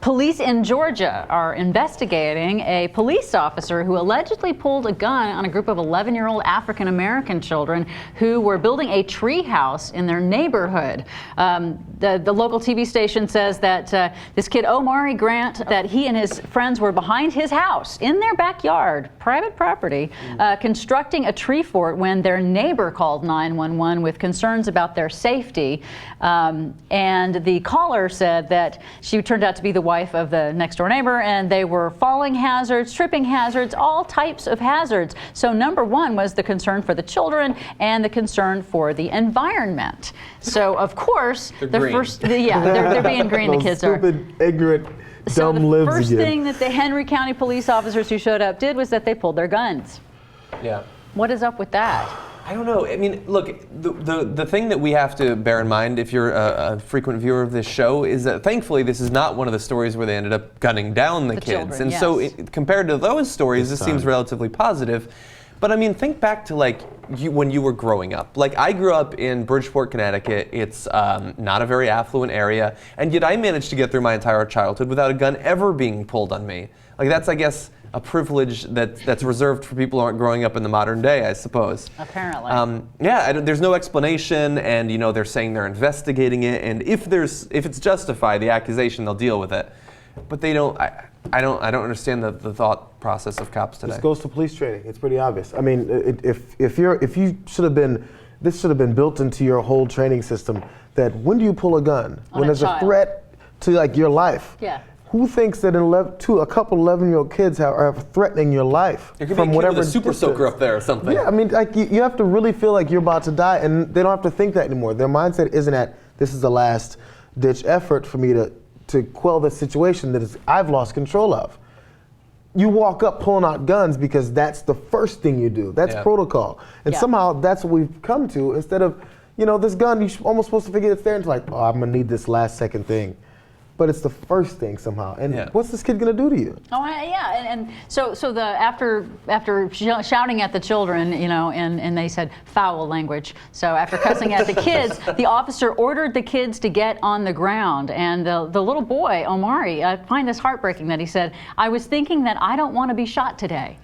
Police in Georgia are investigating a police officer who allegedly pulled a gun on a group of 11-year-old African-American children who were building a tree house in their neighborhood. The local TV station says that this kid, Omari Grant, that he and his friends were behind his house in their backyard, private property, constructing a tree fort when their neighbor called 911 with concerns about their safety. And the caller said that she turned out to be the wife of the next door neighbor, and they were falling hazards, tripping hazards, all types of hazards. So number one was the concern for the children and the concern for the environment. So of course, they're being green. The kids are stupid, ignorant, so dumb libs the first again. thing that the Henry County police officers who showed up did was that they pulled their guns. Yeah. What is up with that? I don't know. I mean, look, the thing that we have to bear in mind if you're a frequent viewer of this show is that thankfully this is not one of the stories where they ended up gunning down the kids. Children, and yes. so compared to those stories, this seems relatively positive. But I mean, think back to like when you were growing up. Like I grew up in Bridgeport, Connecticut. It's not a very affluent area. And yet I managed to get through my entire childhood without a gun ever being pulled on me. Like that's, I guess, a privilege that's reserved for people who aren't growing up in the modern day, I suppose. Apparently. There's no explanation, and you know they're saying they're investigating it, and if it's justified, the accusation, they'll deal with it. But they don't. I don't understand the thought process of cops today. This goes to police training. It's pretty obvious. I mean, if you should have been, this should have been built into your whole training system. That when do you pull a gun? When there's a threat to like your life. Yeah. Who thinks that a couple 11-year-old kids are threatening your life there could from be a kid whatever with a super soaker up there or something? Yeah, I mean, like you have to really feel like you're about to die, and they don't have to think that anymore. Their mindset isn't at this is the last ditch effort for me to quell the situation that I've lost control of. You walk up pulling out guns because that's the first thing you do. That's protocol, and somehow that's what we've come to. Instead of, this gun, you're almost supposed to figure it's there and it's like, oh, I'm gonna need this last second thing. But it's the first thing somehow. And what's this kid gonna do to you? Oh, and so after shouting at the children, and they said foul language. So after cussing at the kids, the officer ordered the kids to get on the ground. And the little boy, Omari, I find this heartbreaking that he said, I was thinking that I don't want to be shot today.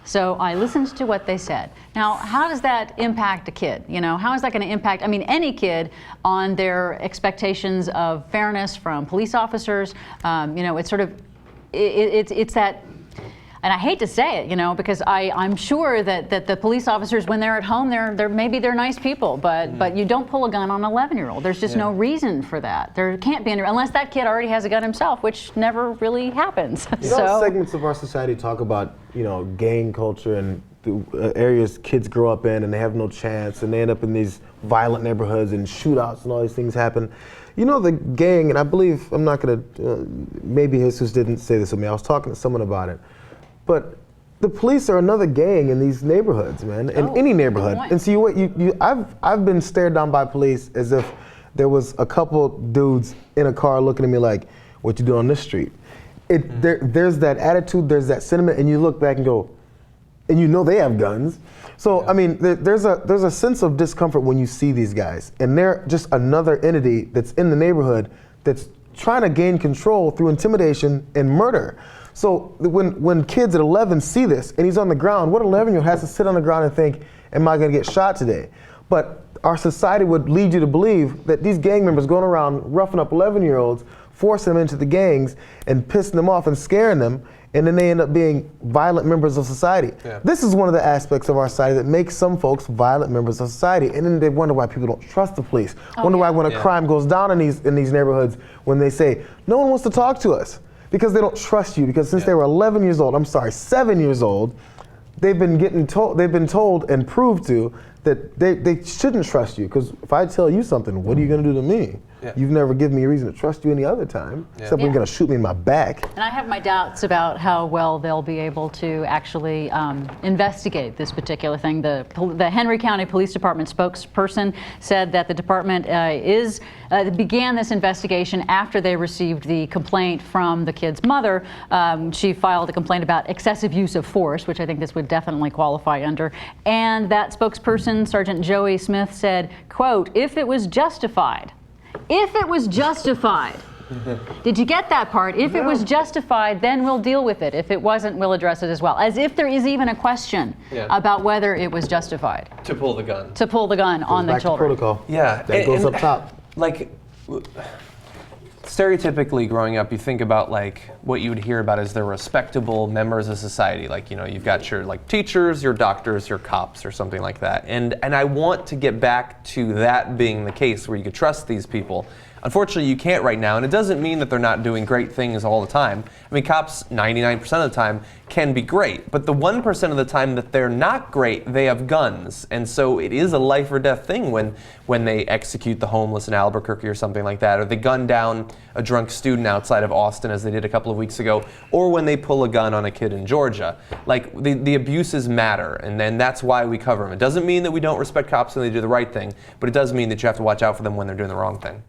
So I listened to what they said. Now, how does that impact a kid? How is that going to impact, any kid on their expectations of fairness from police officers? It's sort of, it's that, and I hate to say it, because I'm sure that the police officers, when they're at home, maybe they're nice people, but you don't pull a gun on an 11-year-old. There's just no reason for that. There can't be, unless that kid already has a gun himself, which never really happens. Segments of our society talk about, gang culture and the areas kids grow up in and they have no chance and they end up in these violent neighborhoods and shootouts and all these things happen. The gang, and I believe, I'm not gonna, maybe Jesus didn't say this to me, I was talking to someone about it. But the police are another gang in these neighborhoods, man, in any neighborhood. And see, I've been stared down by police as if there was a couple dudes in a car looking at me like, what you do on this street? There's that attitude, there's that sentiment, and you look back and go, and they have guns. So, there's a sense of discomfort when you see these guys, and they're just another entity that's in the neighborhood that's trying to gain control through intimidation and murder. So when kids at 11 see this and he's on the ground, what 11-year-old has to sit on the ground and think, am I gonna get shot today? But our society would lead you to believe that these gang members going around roughing up 11-year-olds, forcing them into the gangs and pissing them off and scaring them, and then they end up being violent members of society. Yeah. This is one of the aspects of our society that makes some folks violent members of society, and then they wonder why people don't trust the police. Wonder why when a crime goes down in these neighborhoods, when they say, no one wants to talk to us. Because they don't trust you. Because since they were 11 years old, 7 years old, they've been told and proved to that they shouldn't trust you. Because if I tell you something, what are you going to do to me? Yeah. You've never given me a reason to trust you any other time, except when you're going to shoot me in my back. And I have my doubts about how well they'll be able to actually investigate this particular thing. The Henry County Police Department spokesperson said that the department began this investigation after they received the complaint from the kid's mother. She filed a complaint about excessive use of force, which I think this would definitely qualify under. And that spokesperson, Sergeant Joey Smith, said, quote, if it was justified, Did you get that part? If it was justified, then we'll deal with it. If it wasn't, we'll address it as well. As if there is even a question about whether it was justified. To pull the gun. To pull the gun on the Back to children. protocol. Yeah. That goes up top. Like, stereotypically growing up, you think about like what you would hear about as the respectable members of society. Like, you know, you've got your like teachers, your doctors, your cops, or something like that. And I want to get back to that being the case where you could trust these people. Unfortunately, you can't right now, and it doesn't mean that they're not doing great things all the time. I mean, cops 99% of the time can be great, but the 1% of the time that they're not great, they have guns. And so it is a life or death thing when they execute the homeless in Albuquerque or something like that, or they gun down a drunk student outside of Austin as they did a couple of weeks ago, or when they pull a gun on a kid in Georgia. Like, the abuses matter, and then that's why we cover them. It doesn't mean that we don't respect cops when they do the right thing, but it does mean that you have to watch out for them when they're doing the wrong thing.